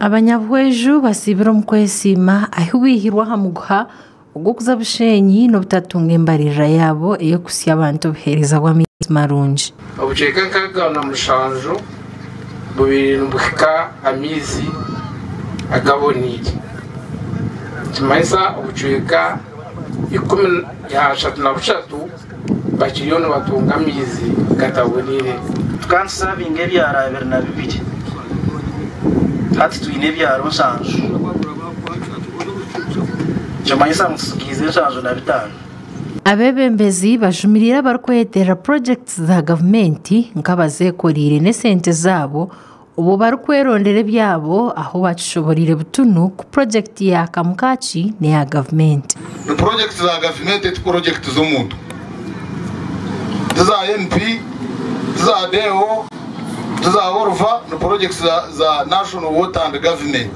Abanyabweju basibira mu kwesima aho bihirwa hamuguha ubwo kuza bushenyi no butatunga imbarira yabo iyo kusya abantu buhereza bwa marunji obucheka nkaga na mushanjo bubiri n'ubukika amizi agaboniki kimaisa obucheka 13 bakiriyo batunga amizi gatabonire tukansabinga ebyara 22 hati tuine ebyaro nshanju kimaisa musikize nshanju na bitano. Abebembezi bajumirira barkwetera projects za government nkabazekorire ne sente zabo ubu barkwerondere byabo aho bacishoborire butunu ku project ya Kamukachi ne ya government. The projects za government et project z'omuntu za MP za DO za Orva no projects za national water and government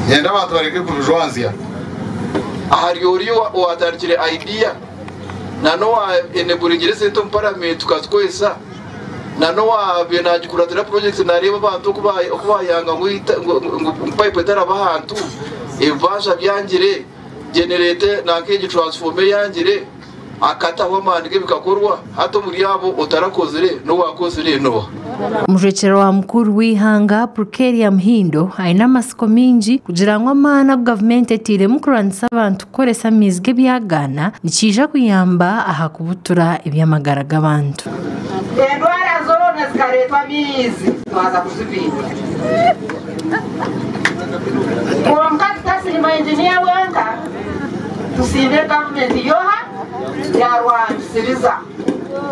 yenda abantu bareke kujuanzia ahari yoriyo watarikire idea nano wa eneburingire sento parliament tukatwesa nano wa benagikuratira projects nareba abantu kubayanga ngo pipe tarabahantu evasha byangire generate nankeje transformer yangire akata wamandike bikakorwa hato muri yabo utarakozere no wakozere no. Mujekero wa mukuru w'ihanga Prukeria Mhindo aina masiko minji kugira ngo amana government etire mukuranisa abantu koresa mizge byagana nikija kuyamba aha kubutura ibyamagara gabantu. Endwara zone zikaretwa mizi twaza kuzibika. Kwa mkati tasima engineer wanka tusinde government yoha ya Rwanda siriza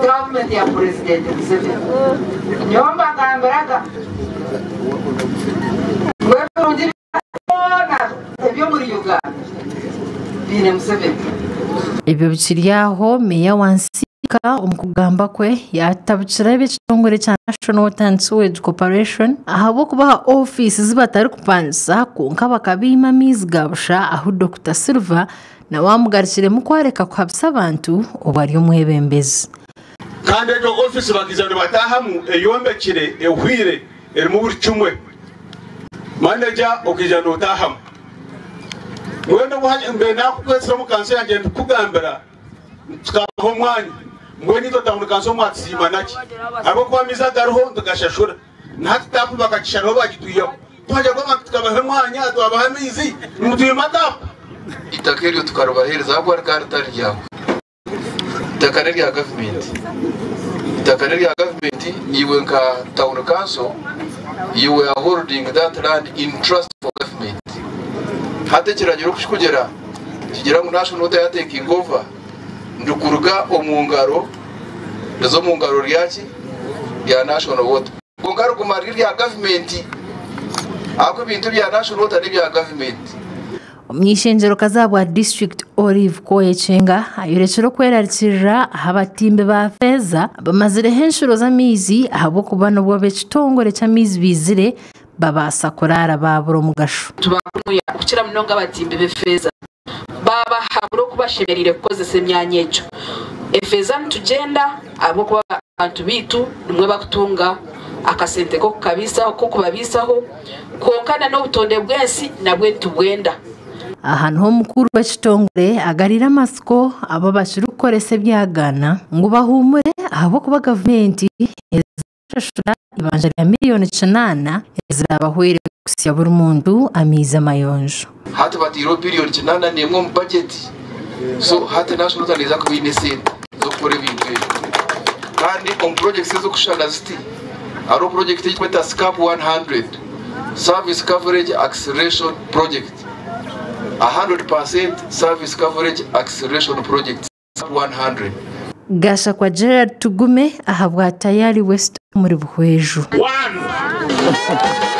government ya president Museveni nyomba kamberaga wewe unjira ebyo muri Uganda bine Museveni. Ibyo bikiryaho meya wansika umukugamba kwe yatabukira ibitongore cya National Water and Sewage Corporation ahabo kubaha office zibatari kupanza konka bakabima mizgabusha aho Dr. Silva na wamugarikire mu kwareka kwabisa abantu ubari umwebembezi kandi ejo office bagizane batahamu eyombekire ehwire eri mu buricumwe manager okijana utahamu wenda buhanye mbe nakukwesera mu kanso yange ndikugambira tukaho mwanya mbweni to tamu kanso mwatsima naki abo kwamiza garuho ndagashashura natatapu bakakisharo bagituyeho twaje kwa tukabahe mwanya twabahe mizi mutuye matapu itakeri tukarubahereza abo kartari yawe itakari ya government iwe nka town council you are holding that land in trust for government hate kiragiro kushikugera kigira ngo national water ya taking over ndukuruga omungaro ndazo mungaro ryaki ya national water ngaro kumariri ya government ako bintu bya national water ni bya government. Omwishenjero kazabwa district Olive Koyechenga ayorekero kwerarikira abatimbe ba feza bamazire henshuro za mizi ahabo kubana bwo bekitongore cya mizi bizire babasa korara baburo mugasho tubakuya ukira mnonga abatimbe be feza baba haburo kubashemerire kukozesa emyanyejo efeza ntugenda abo kuba abantu bitu nimwe bakutunga akasente ko kabisa ko kubabisaho konkana no butonde bwensi nabwe tubwenda. Ahantu ho mukuru w'ekitongore agarira masiko abo bashirukorese byagana ngo bahumure abo kuba government ezashura ibanje ya miliyoni 9 ezabahwere kusya buri mundu amiza mayonjo hati batiro billion 9 nemwe mu budget so hati national water neza kubine sente zo kore bintu kandi on projects zo kushana ziti aro project yitwa SCAP 100 service coverage acceleration project 100% service coverage acceleration project 100. Gasha kwa Gerard Tugume ahabwa tayari West muri Buhweju. 1